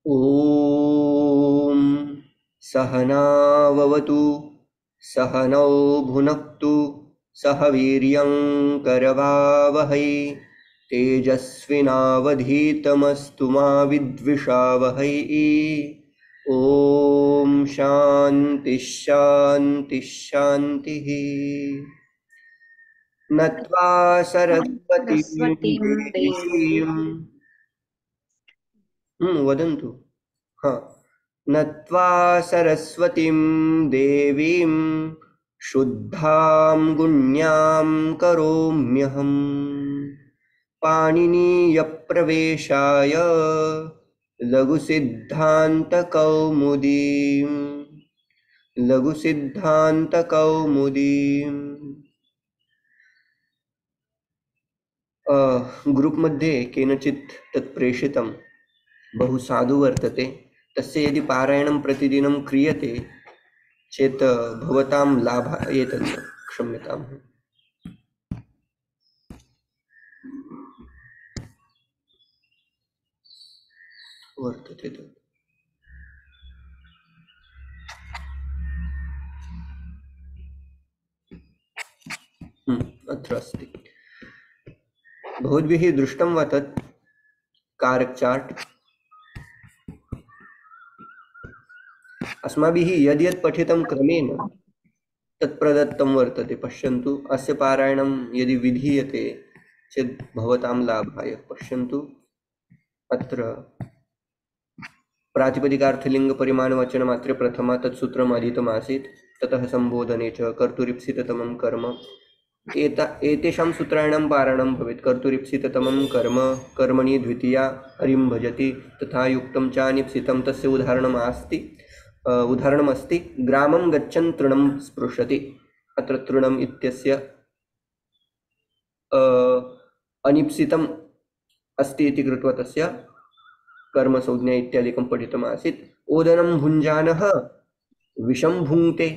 ॐ सहनाववतु सहनौ भुनक्तु सह वीर्यं करवावहै तेजस्विनावधीतमस्तु मा विद्विषावहै। ॐ शान्ति शान्ति शान्तिः। नत्वा सरस्वतीं सरस्वतीं देवीं देवीं वदन्तु। हाँ, नत्वा सरस्वतीं देवीं शुद्धां गुण्यां करोम्यहम् पाणिनीयप्रवेशाय लघुसिद्धान्तकौमुदीम्। ग्रुप् मध्ये केनचित् तत् प्रेषितं, बहु साधु वर्तते। तस्य यदि पारायणं प्रतिदिनं क्रियते चेत् भवतां लाभाय एतत् क्षम्यताम् वर्तते तत्। अत्र अस्ति, भवद्भिः दृष्टं वा तत् कारक् चार्ट्? अस्माभिः यद्यत् पठितं क्रमेण तत् प्रदत्तं वर्तते। पश्यन्तु, अस्य पारायणं यदि विधीयते चेत् भवतां लाभाय। पश्यन्तु, अत्र प्रातिपदिकार्थलिङ्गपरिमाणवचनमात्रे प्रथमा तत् सूत्रम् अधीतमासीत्। ततः सम्बोधने च कर्तुरीप्सिततमं कर्म, एतेषां सूत्राणां पारायणं भवेत्। कर्तुरीप्सिततमं कर्म, कर्मणि द्वितीया हरिं भजति, तथा युक्तं चानिप्सितं। तस्य उदाहरणमस्ति ग्रामं गच्छन् तृणं स्पृशति। अत्र तृणम् इत्यस्य अनिप्सितम् अस्ति इति कृत्वा तस्य कर्मसंज्ञा इत्यादिकं पठितमासीत्। ओदनं भुञ्जानः विषं भुङ्क्ते।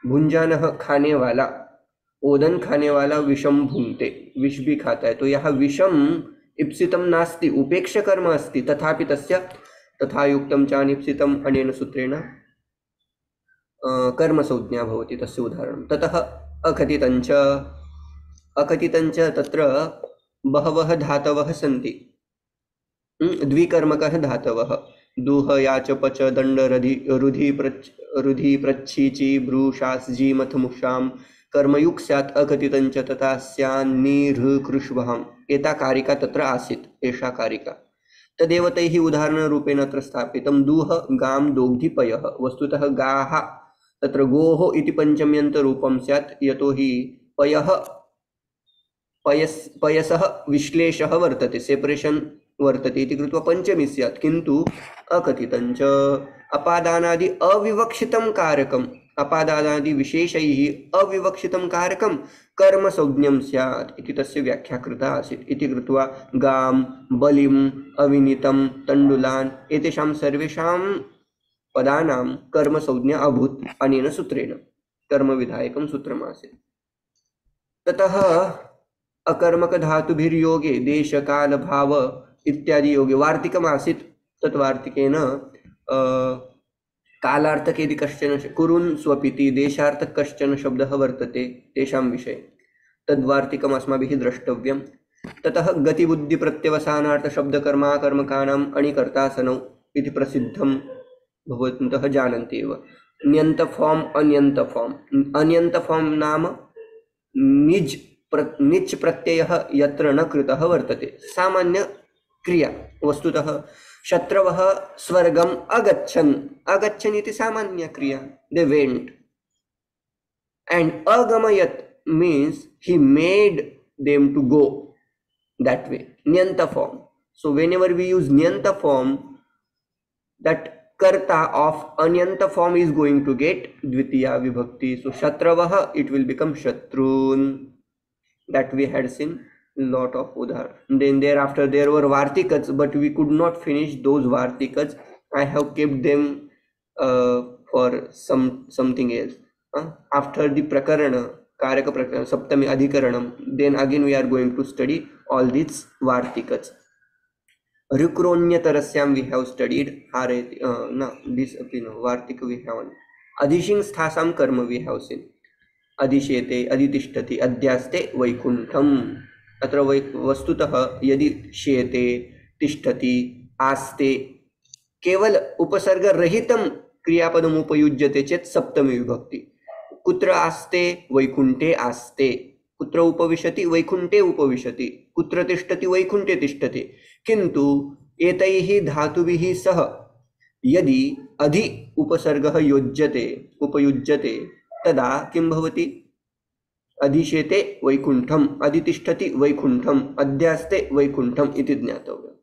भुञ्जानः खाने वाला, ओदन खाने वाला विषम भुङ्क्ते, विष भी खाता है। तो यह विषम इप्सितम नास्ति, उपेक्ष कर्म अस्ति, तथापि तस्य तथा युक्तं चानिप्सितम् अनेन सूत्रेण कर्म संज्ञा भवति। तस्य उदाहरणं ततः अकथितञ्च तत्र बहवः धातवः सन्ति, द्विकर्मकः धातवः। दुह याच पच दण्ड रुधि प्रच्छीचि ब्रूशास्जी मथमुषां कर्मयुक् स्यात् अकथितञ्च तथा स्यान्निर्हृकृष्वहम्। एता कारिका तत्र आसीत्, एषा कारिका तदेव तैः उदाहरणरूपेण अत्र स्थापितं। दुह गां दोग्धि पयः। वस्तुतः गाः तत्र गोः इति पञ्चम्यन्तरूपं स्यात्, यतोहि पयसः विश्लेषः वर्तते, सेपरेशन् वर्तते इति कृत्वा पञ्चमी स्यात्। किन्तु अकथितञ्च अपादानादि अविवक्षितं कारकम्, अपादानादि विशेषैः अविवक्षितं कारकं कर्मसंज्ञं स्यात् इति तस्य व्याख्या कृता आसीत्। इति कृत्वा गां, बलिम्, अविनीतं, तण्डुलान् एतेषां सर्वेषां पदानां कर्मसंज्ञा अभूत् अनेन सूत्रेण। कर्मविधायकं सूत्रमासीत्। ततः अकर्मकधातुभिर्योगे देशकालभाव इत्यादि योगे वार्तिकमासीत्। तत् वार्तिकेन कालार्थके यदि कश्चन कुरुन् स्वपिति देशार्थक कश्चन शब्दः वर्तते तेषां विषये, तद्वार्तिकम् अस्माभिः द्रष्टव्यं। ततः गतिबुद्धिप्रत्यवसानार्थशब्दकर्माकर्मकाणाम् अणिकर्तासनौ इति प्रसिद्धं भवन्तः जानन्ति एव। ण्यन्त फॉर्म अण्यन्त फॉर्म। अण्यन्त फॉर्म नाम निच् प्रत्ययः यत्र न कृतः वर्तते, सामान्य क्रिया। वस्तुतः शत्रवः स्वर्गम् अगच्छन् इति सामान्य क्रिया, दे वेंट। एंड अगमयत् means he made them to go that way, nyanta form. So whenever we use nyanta form, that karta of anyanta form is going to get dvitiya vibhakti. So shatravah, it will become shatrun. That we had seen lot of udhar. Then thereafter there were vartikats, but we could not finish those vartikats. I have kept them for something else. After the prakarana, karaka prakarana, saptami adhikaranam, then again we are going to study all these vartikats. ऋक्रोण्यतरस्यां we have studied हारेति न this अपि न वार्तिक we have अधिशिं स्थासां कर्म we have seen अधिशेते अधितिष्ठति अध्यास्ते Vaikuntham. अत्र वस्तुतः यदि शेते तिष्ठति आस्ते केवल उपसर्ग रहितं क्रियापदम् उपयुज्यते चेत् सप्तमी विभक्ति। कुत्र आस्ते वैकुंठे आस्ते, कुत्र उपविशति वैकुंठे उपविशति, कुत्र तिष्ठति वैकुंठे तिष्ठति। किंतु एतैः धातुभिः सह यदि अधि उपसर्गः योज्यते उपयुज्यते तदा किं भवति? अधिशेते वैकुंठम, अधितिष्ठति वैकुंठम, अध्यास्ते वैकुंठम इति ज्ञातव्यम्।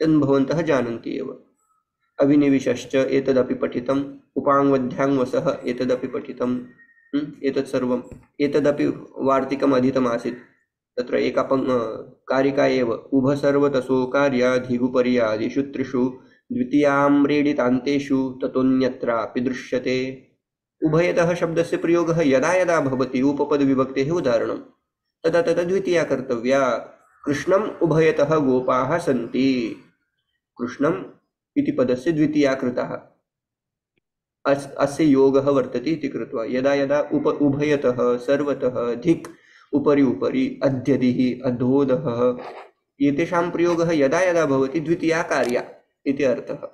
तन् भवन्तः जानन्ति एव। अभिनिविशश्च एतदपि पठितम्, उपाङ्वध्याङ्वसः एतदपि पठितम्, एतत् सर्वम् एतदपि वार्तिकम् अधीतमासीत्। तत्र एका कारिका एव उभसर्वतसोकार्याधिगुपर्यादिषु त्रिषु द्वितीयाम्रेडितान्तेषु ततोऽन्यत्रापि दृश्यते। उभयतः शब्दस्य प्रयोगः यदा यदा भवति उपपदविभक्तेः उदाहरणं तदा तदा द्वितीया कर्तव्या। कृष्णम् उभयतः गोपाः सन्ति, कृष्णम् इति पदस्य द्वितीया कृतः अस्य योगः वर्तते इति कृत्वा यदा यदा उभयतः सर्वतः धिक् उपरि उपरि अध्यधिः अधोधः एतेषां प्रयोगः यदा यदा भवति द्वितीया कार्या इति अर्थः।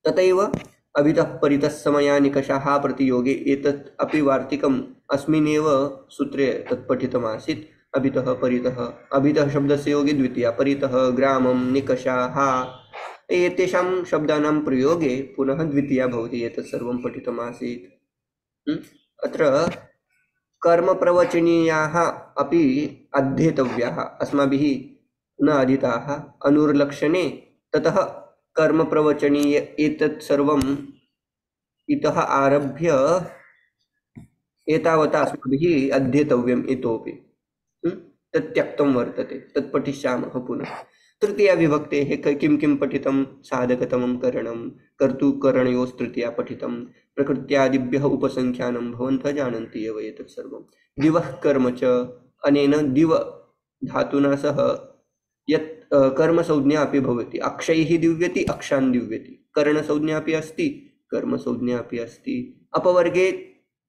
तथैव अभितः परितः समया निकषाः प्रतियोगे एतत् अपि वार्तिकम् अस्मिन्नेव सूत्रे तत् पठितमासीत्। अभितः परितः, अभितः शब्दस्य योगे द्वितीया, परितः ग्रामं निकषाः एतेषां शब्दानां प्रयोगे पुनः द्वितीया भवति। एतत् सर्वं पठितमासीत्। अत्र कर्मप्रवचनीयाः अपि अध्येतव्याः अस्माभिः न अधीताः अनुर्लक्षणे। ततः कर्मप्रवचनीय एतत् सर्वम् इतः आरभ्य एतावता अस्माभिः अध्येतव्यम् इतोपि तत् त्यक्तं वर्तते, तत् पठिष्यामः पुनः। तृतीया विभक्तेः किं किं पठितं? साधकतमं करणं, कर्तुकरणयोस्तृतीया पठितं, प्रकृत्यादिभ्यः उपसंख्यानं भवन्तः जानन्ति एव एतत् सर्वं। दिवः कर्म च, अनेन दिव धातुना सह यत् कर्मसंज्ञा अपि भवति। अक्षैः दिव्यति, अक्षान् दिव्यति, करणसंज्ञा अपि अस्ति, कर्मसंज्ञा अपि अस्ति। अपवर्गे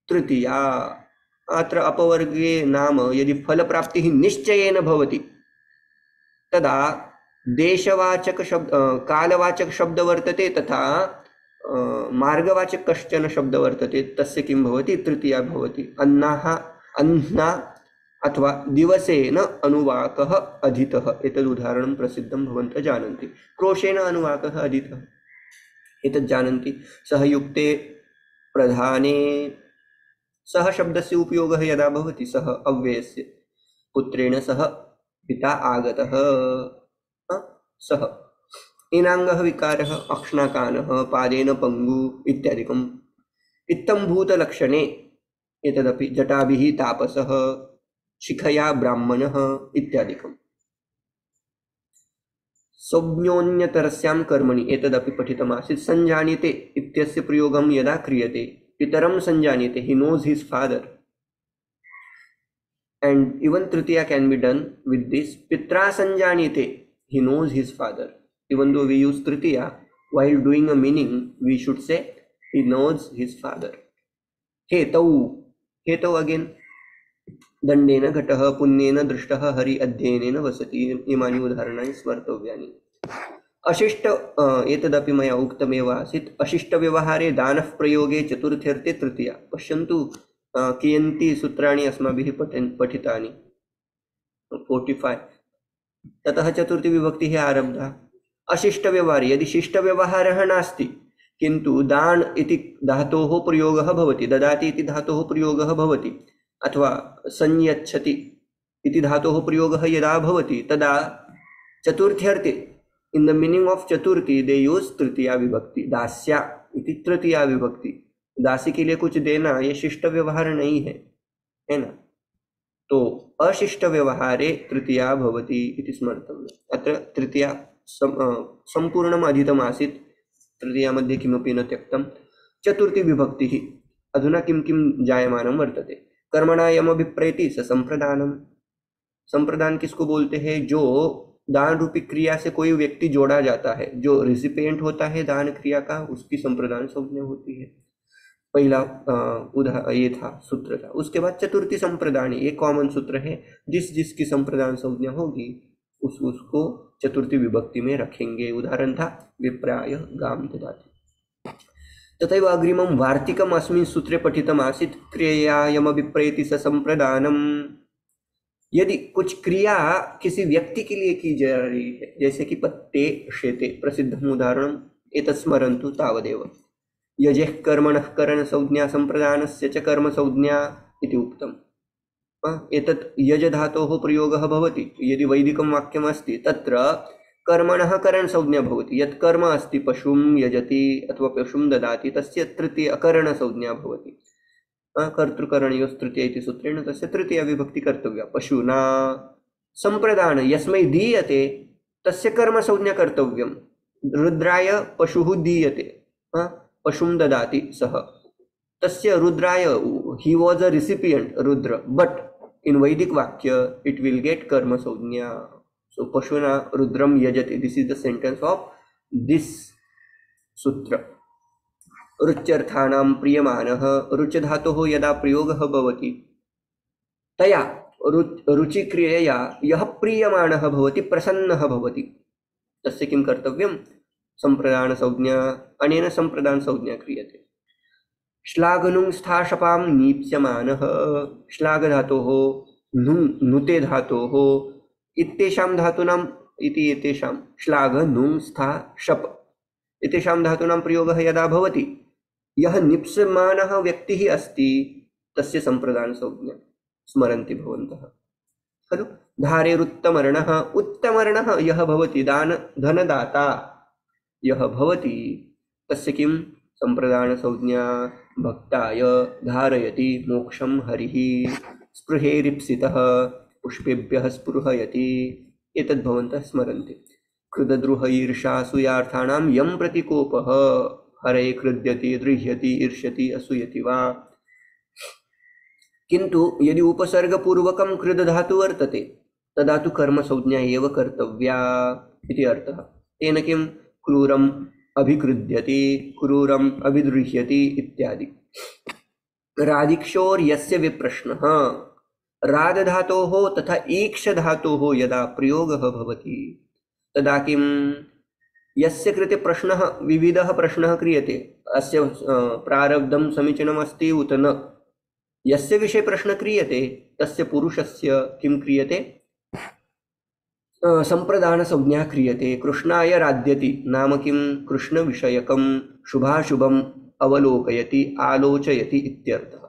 तृतीया। अत्र अपवर्गे नाम यदि फलप्राप्तिः निश्चयेन भवति तदा देशवाचक शब्द कालवाचक शब्द वर्तते तथा मार्गवाचक कश्चन शब्द वर्तते, तस्य किं भवति? तृतीया भवति। अन्नाः, अन्ना अथवा दिवसेन अनुवाकः अधीतः, एतद् उदाहरणं प्रसिद्धं भवन्तः जानन्ति। क्रोशेन अनुवाकः अधीतः, एतत् जानन्ति। सहयुक्ते प्रधाने सह शब्दस्य उपयोगः यदा भवति सह अव्ययस्य, पुत्रेण सह पिता आगतः सह। इनाङ्गः विकारः अक्ष्णाकानः, पादेन पङ्गु इत्यादिकम्। इत्थम्भूतलक्षणे एतदपि जटाभिः तापसः, शिखया ब्राह्मणः इत्यादिकम्। संज्ञोऽन्यतरस्यां कर्मणि एतदपि पठितमासीत्। संजानीते इत्यस्य प्रयोगं यदा क्रियते, पितरं संजानीते, he knows his father, and even tritiya can be done with this. Pitra sanjanite, he knows his father. Even though we use tritiya, while doing a meaning we should say he knows his father. Hetau, hetau again, दंडेन घटः, पुण्येन दृष्टः, हरि अध्ययनेन वसति, इमानि उदाहरणानि स्मर्तव्यानि। अशिष्ट एतदपि मया उक्तमेव आसीत्। अशिष्टव्यवहारे दानः प्रयोगे चतुर्थ्यर्थे तृतीया। पश्यन्तु कियन्ति सूत्राणि अस्माभिः पठितानि। 45। ततः चतुर्थी विभक्तिः आरब्धा। अशिष्टव्यवहारे यदि शिष्टव्यवहारः नास्ति किन्तु दान इति धातोः प्रयोगः भवति, ददाति इति धातोः प्रयोगः भवति, अथवा संयच्छति इति धातोः प्रयोगः यदा भवति तदा चतुर्थ्यर्थे, इन द मीनिंग ऑफ चतुर्थी दे यूज तृतीया विभक्ति, दास्या इति तृतीया विभक्ति। दासी के लिए कुछ देना ये शिष्ट व्यवहार नहीं है ना। तो अशिष्ट व्यवहारे तृतीया भवति इति स्मर्तव्यम्। अत्र तृतीया संपूर्णम् अधीतम् आसीत्, तृतीया मध्ये किमपि न त्यक्तं। चतुर्थी विभक्तिः अधुना किं किं जायमानं वर्तते। कर्मणा यम अभिप्रैति स संप्रदानम। संप्रदान किसको बोलते हैं? जो दान रूपी क्रिया से कोई व्यक्ति जोड़ा जाता है, जो रिसिपिएंट होता है दान क्रिया का, उसकी संप्रदान संज्ञा होती है। पहला ये था, सूत्र था। उसके बाद चतुर्थी संप्रदान, ये कॉमन सूत्र है, जिसकी संप्रदान संज्ञा होगी उसको चतुर्थी विभक्ति में रखेंगे। उदाहरण था विप्राय गाम ददाति। तथैव अग्रिमं वार्तिकम् अस्मिन् सूत्रे पठितम् आसीत्, क्रियायाम विप्रयति स संप्रदानम। यदि कुछ क्रिया किसी व्यक्ति के लिए की जा रही है, जैसे कि पत्ते शेते, प्रसिद्धम उदाहरणम एतत् स्मरन्तु तावदेव। यजेः कर्मणः करण संज्ञा संप्रदानस्य च कर्म संज्ञा इति उक्तम्। एतत् यज धातोः प्रयोगः भवति। यदि वैदिकं वाक्यम् अस्ति तत्र कर्मणः करण संज्ञा भवति। यत् कर्म अस्ति पशुं यजति अथवा पशुं ददाति, तस्य तृतीय करण संज्ञा भवति। कर्तृकरणयोस्तृतीय इति सूत्रेण तस्य तृतीया विभक्ति कर्तव्या। पशुना संप्रदान यस्मै दीयते तस्य कर्म संज्ञा कर्तव्यम्। रुद्राय पशुः दीयते, पशुं ददाति सः, तस्य रुद्राय, he was a recipient Rudra, but in Vedic वाक्य it will get कर्म संज्ञा। So पशुना Rudram यजति, this is the sentence of this सूत्र। रुच्यर्थानां प्रियमाणः, रुच धातोः यदा प्रयोगः भवति तया रुचिक्रियया यः प्रीयमाणः भवति प्रसन्नः भवति, तस्य किं कर्तव्यं? संप्रदान संज्ञा, अनेन संप्रदान संज्ञा क्रियते। श्लाघनुं स्थाशपां नीप्स्यमानः, श्लाघ धातोः नुते धातोः इत्येषां धातूनाम् इति एतेषां श्लाघ नुं स्था शप इत्येषां धातूनां प्रयोगः यदा भवति, यः निप्स्यमानः व्यक्तिः अस्ति तस्य संप्रदान संज्ञा स्मरन्ति भवन्तः खलु। धारेरुत्तमर्णः, उत्तमर्णः यः भवति, दान धनदाता यः भवति, तस्य किं संप्रदान संज्ञा? भक्ताय धारयति मोक्षं हरिः, स्पृहेरिप्सितः पुष्पेभ्यः स्पृहयति, एतद् भवन्तः स्मरन्ति। कृतद्रुह ईर्षासूयार्थानां यं प्रतिकोपः, हरे क्रुध्यति दृह्यति ईर्ष्यति असूयति वा। किन्तु यदि उपसर्गपूर्वकं कृत धातु वर्तते तदा तु कर्म संज्ञा एव कर्तव्या इति अर्थः। तेन किं? क्रूरम् अभिक्रुध्यति, क्रूरम् अभिदृह्यति इत्यादि। रादिक्षोर्यस्य विप्रश्नः, राद धातोः तथा ईक्ष धातोः यदा प्रयोगः भवति तदा किं? यस्य कृते प्रश्नः, विविधः प्रश्नः क्रियते, अस्य प्रारब्धं समीचीनम् अस्ति उत न, यस्य विषये प्रश्न क्रियते तस्य पुरुषस्य किं क्रियते? संप्रदान संज्ञा क्रियते। कृष्णाय राध्यति नाम किं? कृष्ण विषयकं शुभाशुभम अवलोकयति आलोचयति इत्यर्थः।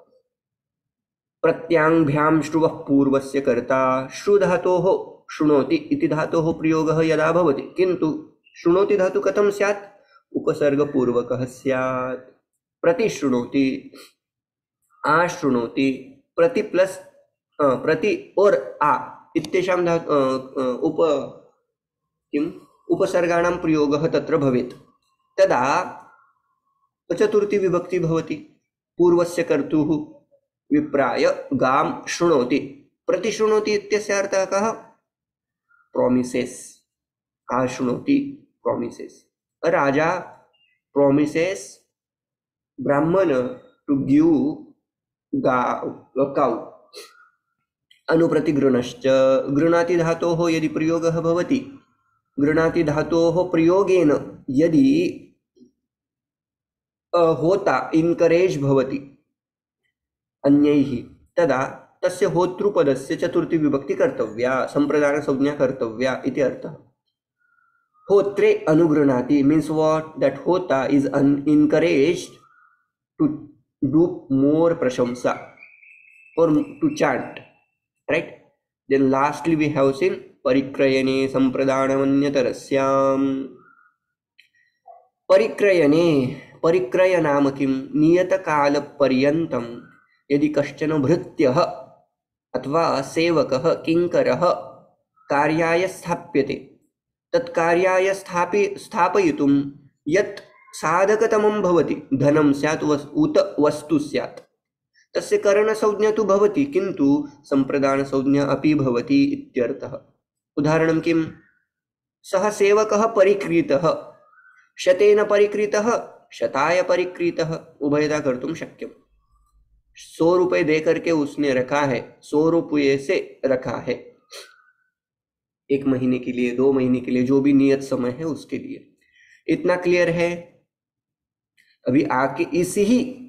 प्रत्यांभ्यां श्रुवः पूर्वस्य कर्ता, श्रु धातोः शृणोति इति धातोः प्रयोगः यदा भवति, किन्तु शृणोति धातु कथं स्यात्? उपसर्गपूर्वकः स्यात्। प्रतिशृणोति, आशृणोति, प्रति प्लस प्रति और आ इत्येषां उपसर्गाणां प्रयोगः तत्र भवेत्, तदा चतुर्थी विभक्ति भवति। पूर्वस्य कर्तुः विप्राय गां शृणोति, प्रतिशृणोति इत्यस्य अर्थः कः? प्रोमिसेस। आशृणोति प्रोमिसेस। राजा प्रोमिसेस ब्राह्मण टू गिव काउ। अनुप्रति गृणश्च, गृणाति धातोः यदि प्रयोगः भवति, गृणाति धातोः प्रयोगेन यदि होता इनकरेज भवति अन्यैः, तदा तस्य होतृपदस्य चतुर्थी विभक्ति कर्तव्या, संप्रदान संज्ञा कर्तव्या इति अर्थः। होत्रे अनुगृणाति मीन्स व्हाट? दैट होता is encouraged to do more प्रशंसा or to chant, right? Then lastly we have seen परिक्रयणे संप्रदानमन्यतरस्यां। परिक्रयणे, परिक्रय नाम किं? नियतकालपर्यन्तं यदि कश्चन भृत्यः अथवा सेवकः किङ्करः कार्याय स्थाप्यते, तत्कार्याय स्थापयितुं यत् साधकतमं भवति, धनं स्यात् उत वस्तु स्यात्, तस्य करणसंज्ञा तु भवति, किन्तु संप्रदानसंज्ञा अपि भवति इत्यर्थः। उदाहरणं किं? सः सेवकः परिक्रीतः, शतेन परिक्रीतः, शताय परिक्रीतः, उभयता कर्तुं शक्यम्। 100 रुपये दे करके उसने रखा है, 100 रुपये से रखा है, 1 महीने के लिए, 2 महीने के लिए, जो भी नियत समय है उसके लिए। इतना क्लियर है? अभी आके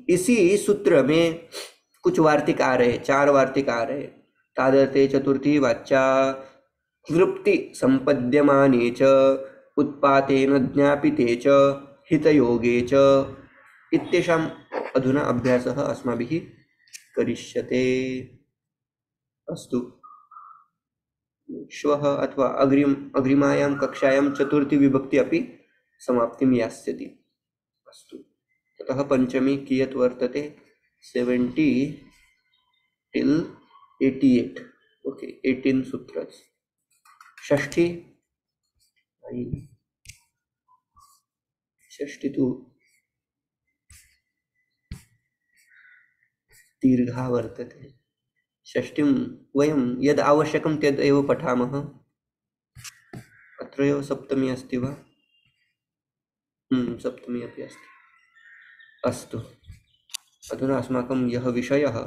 इसी सूत्र में कुछ वार्तिक आ रहे, 4 वार्तिक आ रहे। तादर्थे चतुर्थी वाचा तृप्ति संपद्यमाने च उत्पातेन ज्ञापिते च हितयोगे च इत्येषाम् अधुना अभ्यासः अस्माभिः करिष्यते। अस्तु, श्वः अथवा अग्रिमायां कक्षायां चतुर्थी विभक्ति अपि समाप्तिं यास्यति। अस्तु, ततः पंचमी कियत् वर्तते? 70 till 88। ओके, 18 सूत्र। षष्ठी, षष्ठी तु दीर्घा वर्तते। षष्ठीं वयं यद् आवश्यकं तद् एव पठामः। अत्र एव सप्तमी अस्ति वा? सप्तमी अपि अस्ति। अस्तु, अधुना अस्माकं यः विषयः,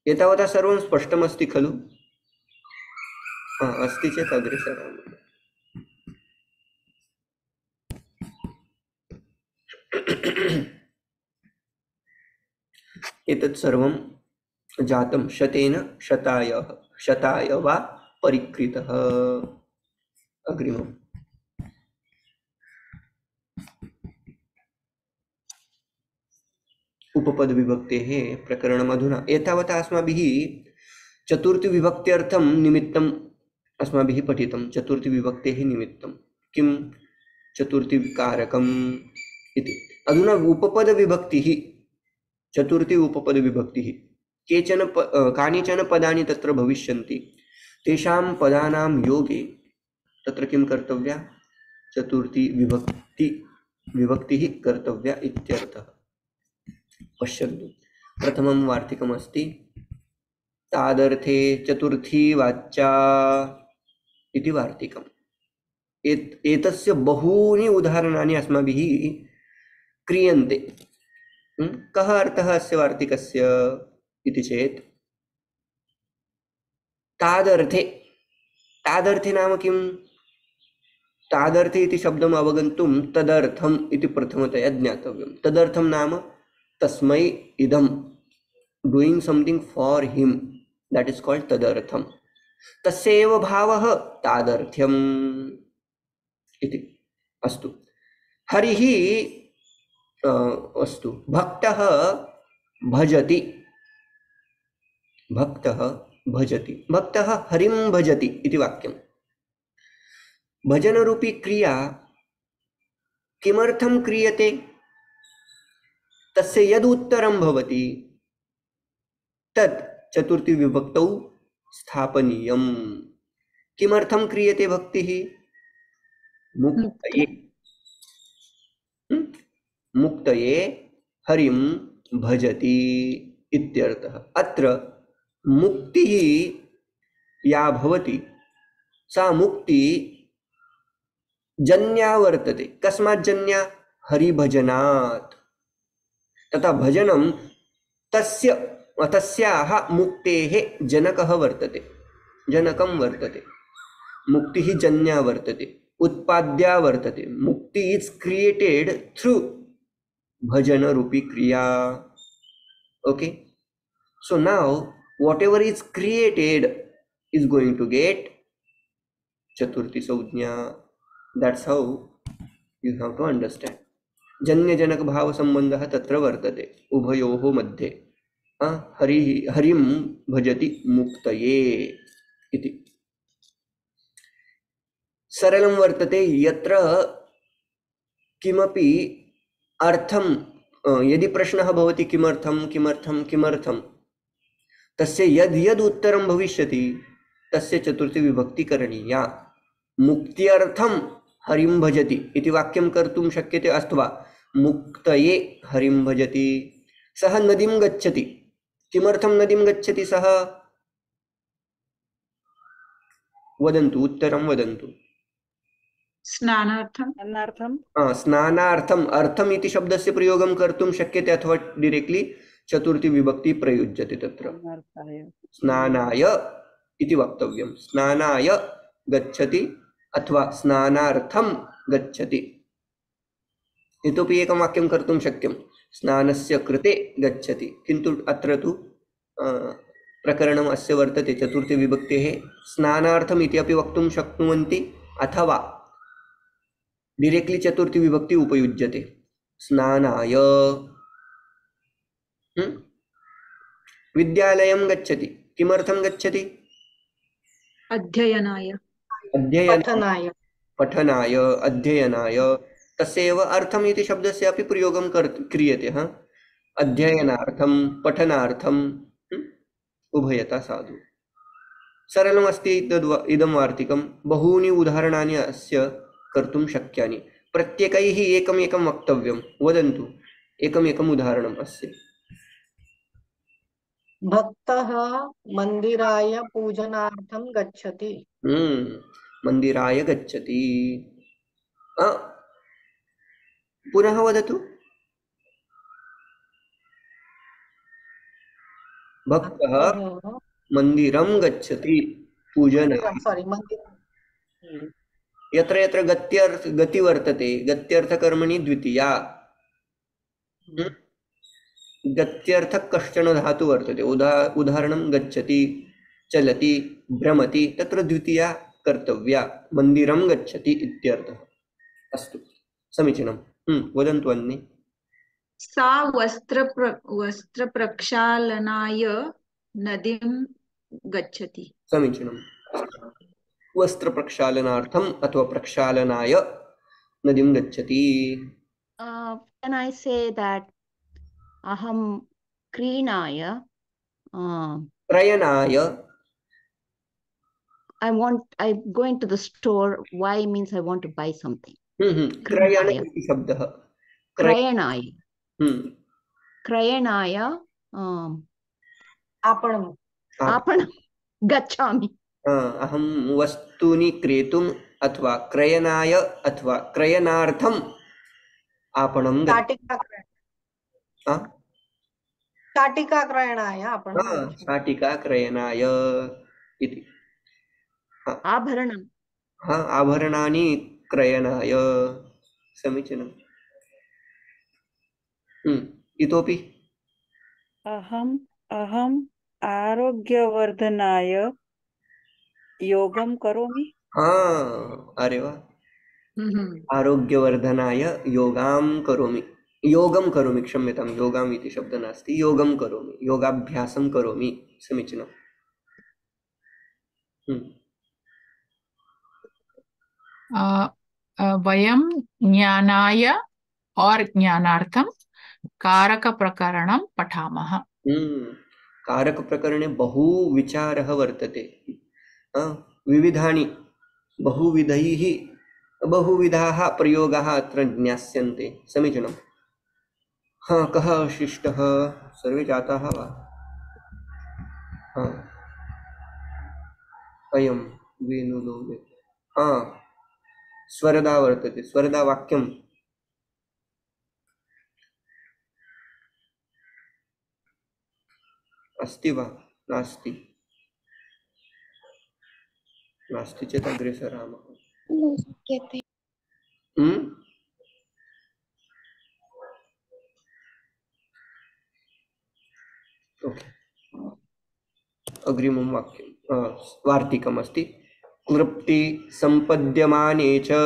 एतावता सर्वं स्पष्टमस्ति खलु? अस्ति चेत् अग्रे सरामः। एतत् सर्वं जातं शतेन शताय वा परिकृतः। अग्रिमम् उपपद विभक्तेः प्रकरणम्। अधुना एतावता अस्माभिः चतुर्थी विभक्त्यर्थं निमित्तम् अस्माभिः पठितं। चतुर्थी विभक्तेः निमित्तं किं? चतुर्थी कारकम् इति। अधुना उपपद विभक्तिः, चतुर्थी उपपद विभक्तिः, कानिचन पदानि तत्र भविष्यन्ति। तेषां पदानां योगे तत्र किं कर्तव्या? चतुर्थी विभक्तिः कर्तव्या इत्यर्थः। पश्यन्तु, प्रथमं वार्तिकमस्ति तादर्थे चतुर्थी वाचा इति वार्तिकम्। एतस्य बहूनि उदाहरणानि अस्माभिः क्रियन्ते। कः अर्थः अस्य वार्तिकस्य इति चेत्, तादर्थे, तादर्थे नाम किं? तादर्थे इति शब्दम् अवगन्तुं तदर्थम् इति प्रथमतया ज्ञातव्यं। तदर्थं नाम तस्मै इदं, doing something for him, that is called तदर्थम। तस्य एव भावः तादर्थ्यम् इति। अस्तु, हरिः अस्तु, भक्तः भजति, भक्तः भजति, भक्तः हरिं भजति इति वाक्यम्। भजन रूपी क्रिया किमर्थं क्रियते? तस्य यद् उत्तरं भवति तत् चतुर्थी विभक्तौ स्थापनीयम्। किमर्थं क्रियते भक्तिः? मुक्तये, मुक्तये हरिं भजति इत्यर्थः। अत्र मुक्तिः या भवति सा मुक्ति जन्या वर्तते। कस्मात् जन्या? हरिभजनात्। तथा भजनं तस्याः मुक्तेः जनकः वर्तते, जनकं वर्तते। मुक्तिः जन्या वर्तते, उत्पाद्या वर्तते। मुक्ति इज क्रिएटेड थ्रू भजन रूपी क्रिया। Okay, so now whatever is created is going to get chaturthi saujnya. That's how you have to understand. जन्य जनक भाव संबंधः तत्र वर्तते उभयोः मध्ये। हरिं भजति मुक्तये इति। सरलं वर्तते। यत्र किमपि अर्थं, यदि प्रश्नः भवति किमर्थं किमर्थं किमर्थं, तस्य यद् यद् उत्तरं भविष्यति तस्य चतुर्थी विभक्ति करणीया। मुक्त्यर्थं हरिं भजति इति वाक्यं कर्तुं शक्यते अथवा मुक्तये हरिं भजति। सः नदीं गच्छति। किमर्थं नदीं गच्छति सः? वदन्तु, उत्तरं वदन्तु। स्नानार्थं अन्नार्थं स्नानार्थम् अर्थम् इति शब्दस्य प्रयोगं कर्तुं शक्यते अथवा डिरेक्ट्लि चतुर्थी विभक्ति प्रयुज्यते तत्र अन्नार्थाय स्नानाय इति वक्तव्यं स्नानाय गच्छति अथवा स्नानार्थं गच्छति इतोपि एकं वाक्यं कर्तुं शक्यं स्नानस्य कृते गच्छति किन्तु अत्र तु अ, प्रकरणम् अस्य वर्तते चतुर्थी विभक्तेः स्नानार्थम् इति अपि वक्तुं शक्नुवन्ति अथवा डिरेक्ट्लि चतुर्थी विभक्ति उपयुज्यते स्नानाय हम्म? विद्यालयं गच्छति किमर्थं गच्छति अध्ययनाय अध्ययनाय पठनाय पठनाय अध्ययनाय तस्य एव अर्थम् इति शब्दस्य अपि प्रयोगं क्रियते हा अध्ययनार्थं पठनार्थं उभयता साधु सरलमस्ति इदं वार्तिकं बहूनि उदाहरणानि अस्य कर्तुं शक्यानि प्रत्येकैः एकमेकं वक्तव्यं वदन्तु एकमेकम् उदाहरणम् अस्य भक्तः मन्दिराय पूजनार्थं गच्छति मन्दिराय गच्छति अ, पुनः वदतु भक्तः भक्तः मन्दिरं गच्छति पूजनाय मन्दिरं सारी मन्दिरं यत्र यत्र गति वर्तते गत्यर्थकर्मणि द्वितीया गत्यर्थः कश्चन धातु वर्तते उदाहरणं गच्छति चलति भ्रमति तत्र द्वितीया कर्तव्या मन्दिरं गच्छति इत्यर्थः अस्तु समीचीनं वदन्तु अन्ये सा वस्त्रप्रक्षालनाय नदीं गच्छति। समीचीनं वस्त्रप्रक्षालनार्थम् अथवा प्रक्षालनाय नदीं गच्छति Can I say that aham kreenaya क्रयणाय I'm going to the store. Why means I want to buy something. क्रयण Kreenaya. इति शब्दः Krayanaya. हम्म Krayanaya. आपणम् Apan gachami. अहं वस्तूनि क्रेतुम् अथवा क्रयणाय अथवा क्रयणार्थम् आपणं शाटिकाक्रयणाय आपणं गच्छति। शाटिका क्रयणाय इति Abharanam. आभरणानि क्रयणाय समीचीनम् इतोपि अहम् अहम् आरोग्यवर्धनाय योगं करोमि अरे वाह आरोग्यवर्धनाय योगं करोमि क्षम्यतां योगाम् इति शब्दः नास्ति योगं करोमि योगाभ्यासं करोमि समीचीनम् वयं ज्ञानाय और ज्ञानार्थं कारकप्रकरणं पठामः कारकप्रकरणे बहु विचारः वर्तते विविधानि बहुविधाः प्रयोगाः अत्र ज्ञास्यन्ते समीचीनं कः शिष्टः सर्वे जाताः वा अयं वेणुलोले स्वरदा वर्तते स्वरदा वाक्यम् अस्ति वा नास्ति नास्ति चेत् अग्रे सरामः ओके अग्रिमं वाक्यं वार्तिकमस्ति क्लृप्ति सम्पद्यमाने च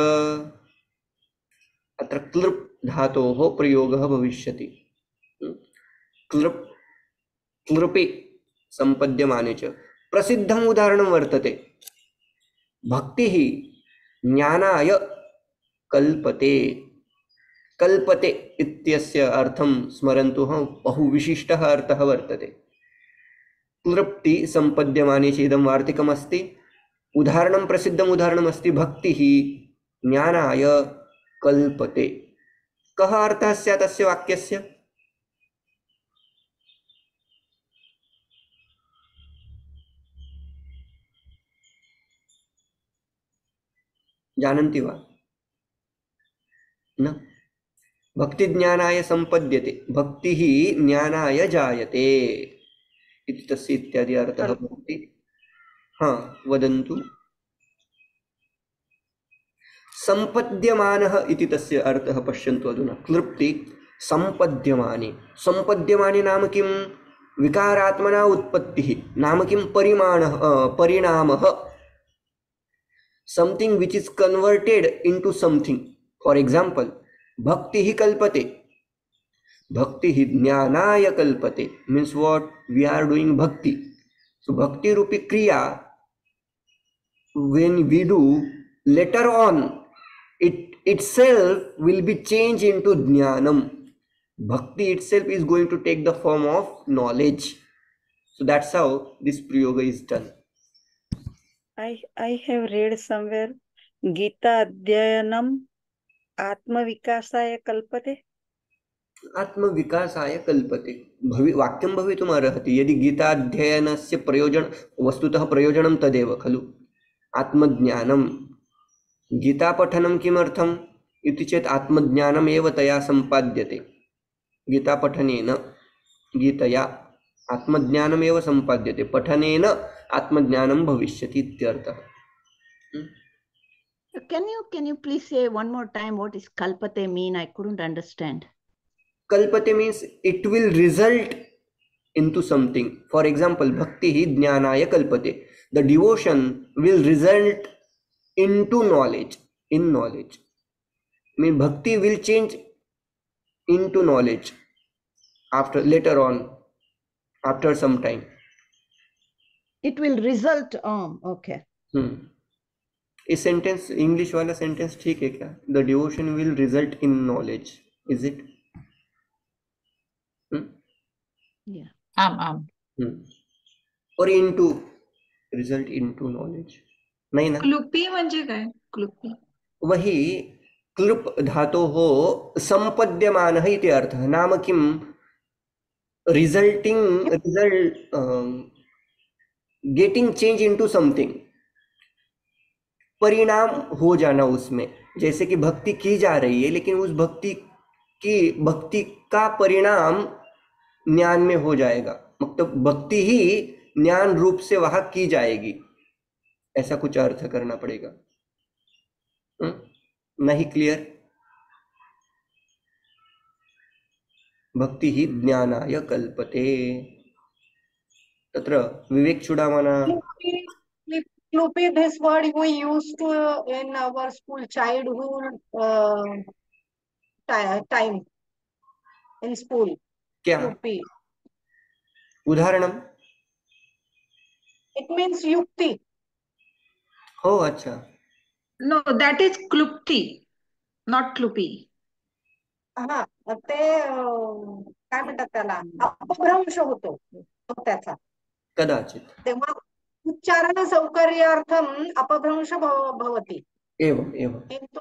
अत्र क्लृप् धातोः प्रयोगः भविष्यति क्लृपि सम्पद्यमाने च प्रसिद्धम् उदाहरणं वर्तते भक्तिः ज्ञानाय कल्पते कल्पते इत्यस्य अर्थं स्मरन्तु बहु विशिष्टः अर्थः वर्तते क्लृप्ति सम्पद्यमाने च इदं वार्तिकमस्ति उदाहरणं प्रसिद्धम् उदाहरणमस्ति भक्तिः ज्ञानाय कल्पते कः अर्थः स्यात् अस्य वाक्यस्य जानन्ति वा न भक्तिज्ञानाय सम्पद्यते भक्तिः ज्ञानाय जायते इति तस्य इत्यादि अर्थः भवति। हाँ वदन्तु। सम्पद्यमानः इति तस्य अर्थः पश्यन्तु अधुना। क्लृप्ति सम्पद्यमाने, सम्पद्यमाने नाम किं? विकारात्मना उत्पत्तिः नाम किं? परिणामः, something which is converted into something. For example, भक्तिः कल्पते, भक्तिः ज्ञानाय कल्पते means what? We are doing bhakti. So bhakti rupi kriya, when we do, later on it itself will be changed into jnanam. Bhakti itself is going to take the form of knowledge. So that's how this prayoga is done. I have read somewhere Gita Adhyayanam Atmavikasaya Kalpate. आत्मविकासाय कल्पते वाक्यं भवितुम् अर्हति यदि गीताध्ययनस्य प्रयोजन वस्तुतः प्रयोजनं तदेव खलु आत्मज्ञानं। गीतापठनं किमर्थम् इति चेत् आत्मज्ञानम् एव तया सम्पाद्यते। गीतापठनेन गीतया आत्मज्ञानम् एव सम्पाद्यते, पठनेन आत्मज्ञानं भविष्यति इत्यर्थः। Can you please say one more time what is kalpate mean? I couldn't understand. Kalpate means it will result into something. For example, bhakti jnanaya kalpate. The devotion will result into knowledge, in knowledge. I mean, bhakti will change into knowledge after later on, after some time. It will result okay. इस sentence English वाला sentence ठीक है क्या? The devotion will result in knowledge, is it? आम आम और into, result into knowledge नाही ना? क्लुप्पी म्हणजे काय? क्लुप्पी वही क्लुप धातोः सम्पद्यमानः इति अर्थः। नाम किं? Resulting, getting change into something, परिणाम हो जाना उसमें। जैसे कि भक्ति की जा रही है लेकिन उस भक्ति का परिणाम ज्ञान में हो जाएगा, मतलब भक्ति ही ज्ञान रूप से वहां की जाएगी, ऐसा कुछ अर्थ करना पड़ेगा। नहीं क्लियर? भक्ति ही ज्ञानाय कल्पते। तत्र विवेक चूड़ामणा। Cluppy, this word we used to in our school childhood time in school. क्या Cluppy. उदाहरणम? It means yukti. हो अच्छा। नो दॅट इज क्लुप्ती नॉट क्लुपी. हा ते काय म्हणतात त्याला अपभ्रंश होतो त्याचा, कदाचित। तेव्हा उच्चारण सौकर्यार्थम अपभ्रंश भवति। एवं एवं किन्तु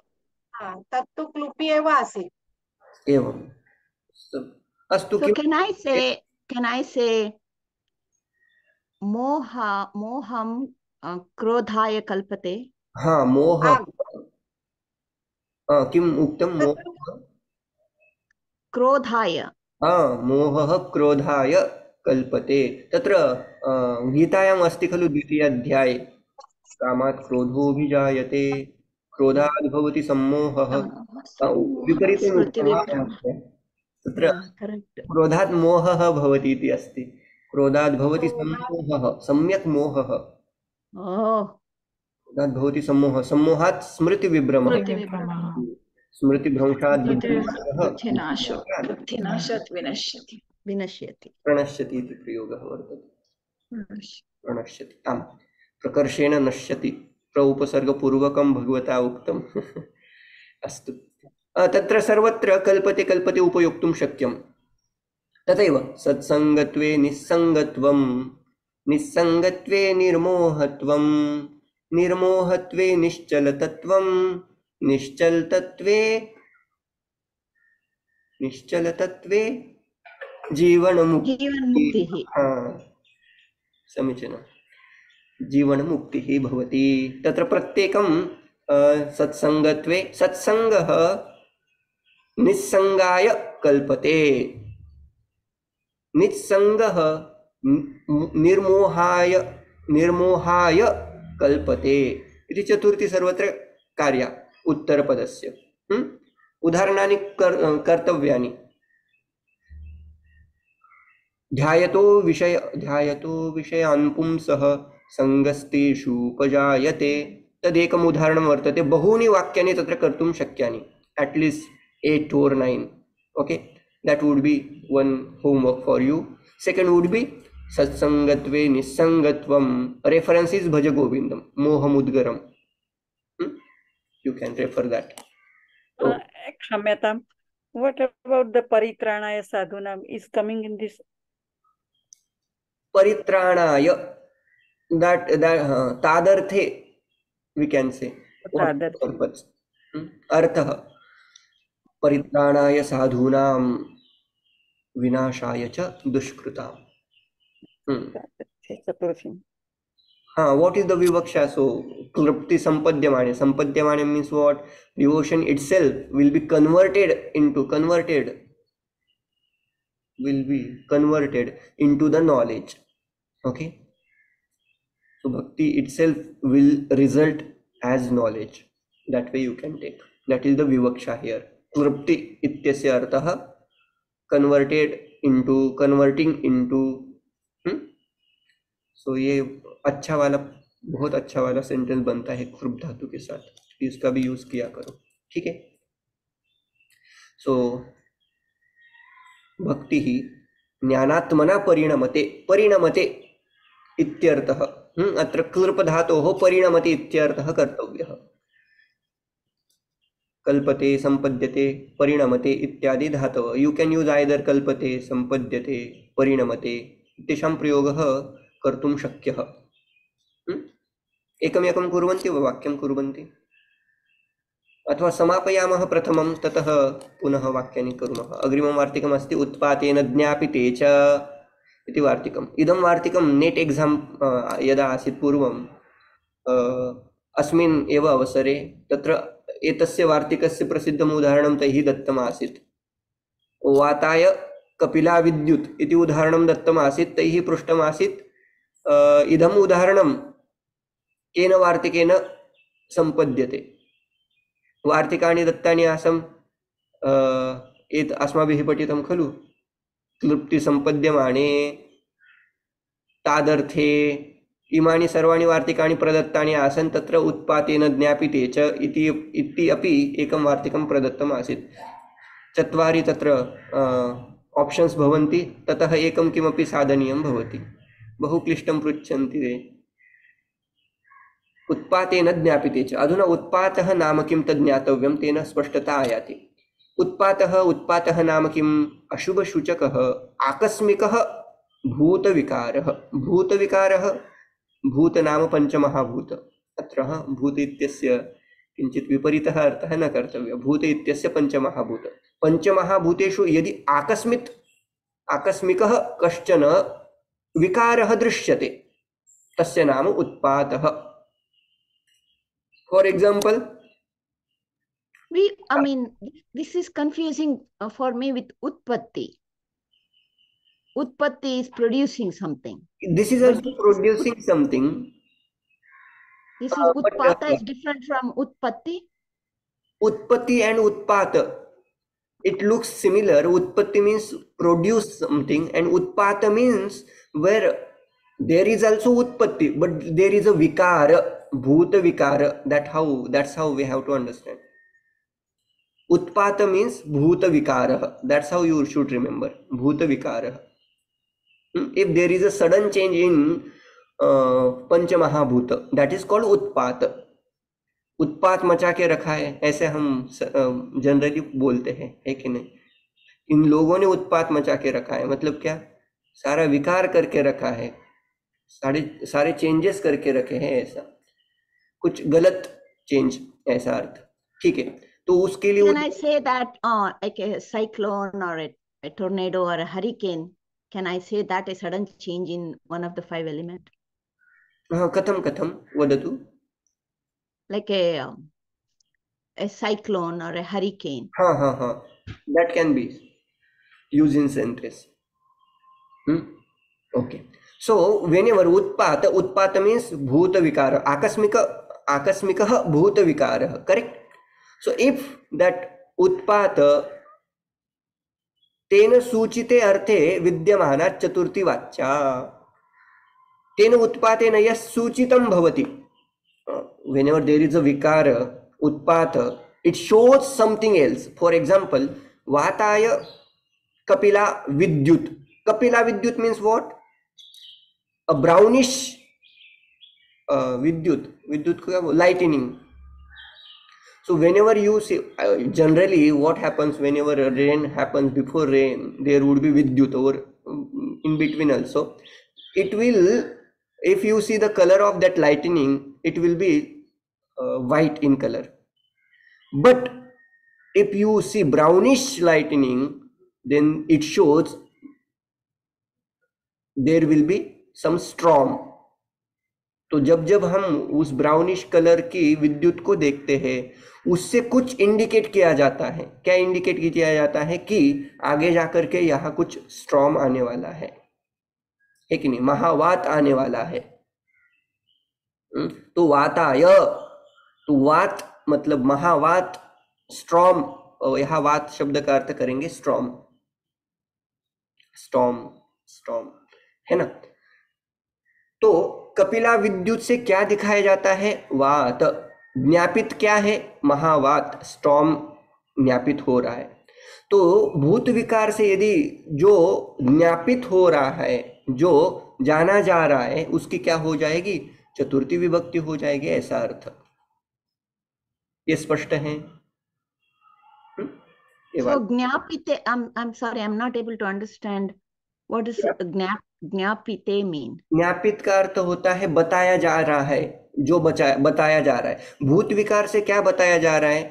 तत्तु क्लुपी एव आसीत्। एवं अस्तु। So can I say moham krodhaya kalpate? हाँ मोह, किम् उक्तं? मोह Krodhaya. मोहः क्रोधाय कल्पते। तत्र गीतायाम् अस्ति खलु द्वितीयाध्याये, कामात् क्रोधोऽभिजायते क्रोधाद् भवति सम्मोहः, विपरीतं तत्र क्रोधात् मोहः भवति इति अस्ति। क्रोधाद् भवति सम्मोहः, सम्यक् मोहः। क्रोधाद् भवति सम्मोहः, सम्मोहात् स्मृतिविभ्रमः, स्मृतिभ्रंशात् विनश्यति प्रणश्यति इति प्रयोगः वर्तते। प्रणश्यति, आम्, प्रकर्षेण नश्यति, प्रउपसर्गपूर्वकं भगवता उक्तम्। अस्तु, तत्र सर्वत्र कल्पते कल्पते उपयोक्तुं शक्यं। तथैव सत्सङ्गत्वे निस्सङ्गत्वं, निस्सङ्गत्वे निर्मोहत्वं, निर्मोहत्वे निश्चलतत्वं, निश्चलतत्वे जीवनमुक्तिः। समीचीनं, जीवनमुक्तिः भवति। तत्र प्रत्येकं सत्सङ्गत्वे, सत्सङ्गः निस्संगाय कल्पते, निस्संगः निर्मोहाय निर्मोहाय कल्पते इति चतुर्थी सर्वत्र कार्या उत्तरपदस्य। उदाहरणानि कर्तव्यानि। ध्यायतो विषयान् पुंसः संगस्तेषु उपजायते, तदेकम् उदाहरणं वर्तते। बहूनि वाक्यानि तत्र कर्तुं शक्यानि, at least 8 or 9. Okay, that would be one homework for you. Second would be सत्संगत्वे निस्संगत्वम, reference is bhaja govindam mohamudgaram. You can refer that. Kshamyatam. What about the paritranaya sadhunam is coming in this? Paritranaya, that tadarthe we can say. Tadarthe. अर्थः परित्राणाय साधूनां विनाशाय च दुष्कृताम्. What is the vivaksha? So klupti sampadhyamane. Sampadhyamane means what? The ocean itself will be converted into the knowledge. Okay. So bhakti itself will result as knowledge. That way you can take. That is the vivaksha here. Klupti ityasya artah converting into. So ये अच्छा वाला, बहुत अच्छा वाला sentence बनता है क्रुप धातु के साथ, इसका भी यूज किया करो, ठीक है। सो भक्ति ही ज्ञानात्मना परिणमते इत्यर्थः। अत्र क्लृप धातोः परिणमते इत्यर्थः कर्तव्यः। कल्पते, संपद्यते, परिणमते इत्यादि धातवः। यू कैन यूज आइदर कल्पते, संपद्यते, परिणमते तेषां प्रयोगः कर्तुं शक्यः। एकमेकं कुर्वन्ति वा वाक्यं कुर्वन्ति, अथवा समापयामः प्रथमं, ततः पुनः वाक्यानि कुर्मः। अग्रिमं वार्तिकम् अस्ति उत्पातेन ज्ञापिते च इति वार्तिकम्। इदं वार्तिकं नेट एग्जाम यदा आसीत् पूर्वं अस्मिन् एव अवसरे तत्र एतस्य वार्तिकस्य प्रसिद्धम् उदाहरणं तैः दत्तम् आसीत्। वाताय कपिला विद्युत् इति उदाहरणं दत्तम् आसीत्। तैः पृष्टम् आसीत् इदम् उदाहरणं केन वार्तिकेन संपद्यते। वार्तिकानि दत्तानि आसम्, अस्माभिः पठितं खलु, क्लृप्ति संपद्यमाने, तादर्थे, इमानि सर्वाणि वार्तिकानि प्रदत्तानि आसन्। तत्र उत्पातेन ज्ञापिते च इति अपि एकं वार्तिकं प्रदत्तम् आसीत्। चत्वारि तत्र ऑप्शन्स भवन्ति, ततः एकं किमपि साधनीयं भवति। बहु क्लिष्टं पृच्छन्ति ते। उत्पातेन ज्ञापिते च, अधुना उत्पातः नाम किं तद् ज्ञातव्यं, तेन स्पष्टता आयाति। उत्पातः नाम किम्? अशुभसूचकः, आकस्मिकः भूतविकारः। भूतविकारः, भूत नाम पंचमहाभूत। अत्र भूत इत्यस्य किञ्चित् विपरीतः अर्थः न कर्तव्यः। भूत इत्यस्य पंचमहाभूत। पंचमहाभूतेषु यदि आकस्मिकः कश्चन विकारः दृश्यते, तस्य नाम उत्पातः। For example, this is confusing for me with utpatti. Utpatti is producing something. This is also producing something. This is utpata is different from utpatti. Utpatti and utpata, it looks similar. Utpatti means produce something, and utpata means where there is also utpatti, but there is a vikara, bhuta vikara. That's how we have to understand. Utpata means bhuta vikara. That's how you should remember. Bhuta vikara. If there is a sudden change in पंचमहाभूत, that is called उत्पात। उत्पात मचा के रखा है, ऐसे हम generally बोलते हैं, है कि नहीं? इन लोगों ने उत्पात मचा के रखा है, मतलब क्या? सारा विकार करके रखा है, सारे चेंजेस करके रखे हैं, ऐसा कुछ गलत चेंज, ऐसा अर्थ, ठीक है? तो उसके लिए Can I say that like a cyclone or a tornado or a hurricane, can I say that a sudden change in one of the 5 elements? कथं वदतु? Like a cyclone or a hurricane. हाँ, That can be used in sentence. Okay. So whenever utpata means bhuta vikara, akasmikah bhuta vikara, correct? So if that utpata तेन सूचिते अर्थे विद्यमाना चतुर्थी वाच्या तेन उत्पातेन यः सूचितं भवति. Whenever there is a vikara, utpata, it shows something else. For example, vataya kapila vidyut. Kapila vidyut means what? A brownish vidyut. Vidyut ko kya bolte? Lightning. So whenever you see, generally what happens whenever rain happens, before rain, there would be vidyut or in between also. It will, if you see the color of that lightning, it will be white in color. But if you see brownish lightning, then it shows there will be some storm. तो जब जब हम उस brownish colour की विद्युत को देखते हैं, उससे कुछ इंडिकेट किया जाता है. क्या इंडिकेट किया जाता है? कि आगे जाकर के यहाँ कुछ स्ट्रॉम आने वाला है कि नहीं, महावात आने वाला है. तो वाताय, तो वात मतलब महावात, स्ट्रॉम, यहाँ वात शब्द का अर्थ करेंगे स्ट्रॉम, स्टॉम, स्टॉम, है ना. तो कपिला विद्युत से क्या दिखाया जाता है? वात. ज्ञापित क्या है? महावात, स्टॉर्म ज्ञापित हो रहा है. तो भूत विकार से यदि जो ज्ञापित हो रहा है, जो जाना जा रहा है, उसकी क्या हो जाएगी? चतुर्थी विभक्ति हो जाएगी, ऐसा अर्थ. ये स्पष्ट है? So ज्ञापिते, I'm sorry, I'm not able to understand what does ज्ञापिते mean. ज्ञापित का अर्थ होता है बताया जा रहा है, जो बताया जा रहा है. भूत विकार से क्या बताया जा रहा है?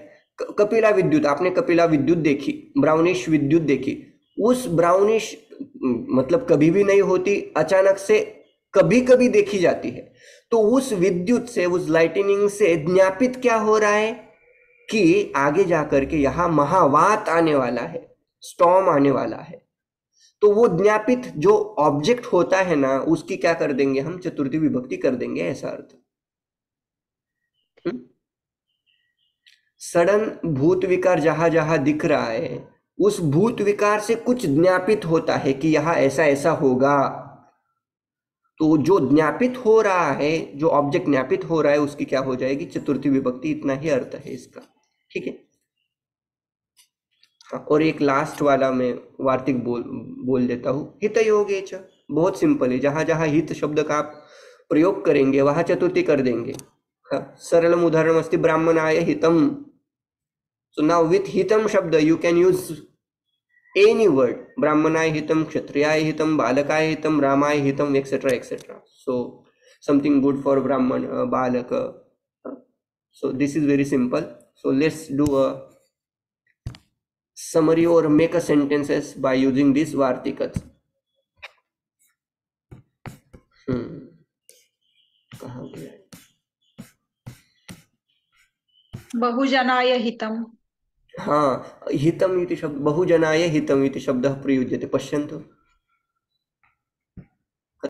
कपिला विद्युत, आपने कपिला विद्युत देखी, ब्राउनिश विद्युत देखी. उस ब्राउनिश मतलब कभी भी नहीं होती, अचानक से कभी कभी देखी जाती है. तो उस विद्युत से, उस लाइटनिंग से ज्ञापित क्या हो रहा है? कि आगे जाकर के यहाँ महावात आने वाला है, स्टॉर्म आने वाला है. तो वो ज्ञापित जो ऑब्जेक्ट होता है ना, उसकी क्या कर देंगे हम? चतुर्थी विभक्ति कर देंगे, ऐसा अर्थ. सडन भूत विकार जहां जहां दिख रहा है, उस भूत विकार से कुछ ज्ञापित होता है कि यहाँ ऐसा ऐसा होगा. तो जो ज्ञापित हो रहा है, जो ऑब्जेक्ट ज्ञापित हो रहा है, उसकी क्या हो जाएगी? चतुर्थी विभक्ति. इतना ही अर्थ है इसका. ठीक है. हाँ, और एक लास्ट वाला मैं वार्तिक बोल देता हूँ. हित योगे च, बहुत सिंपल है. जहां जहां हित शब्द का आप प्रयोग करेंगे वहां चतुर्थी कर देंगे. हाँ, सरलम उदाहरण अस्ति ब्राह्मणाय हितम. सो नाउ विथ हितम शब्द you can use any word. ब्राह्मणाय हितम, क्षत्रियाय हितम, बालकाय हितम, रामाय हितम, etcetera etcetera. So something good for Brahman, balak. So this is very simple. So let's do a summary or make a sentences by using these vartikas. कहाँ गया? बहुजनाय हितम. हाँ, हितम इति शब्द, बहुजनाय हितम इति शब्दः प्रयुज्यते. पश्यन्तु.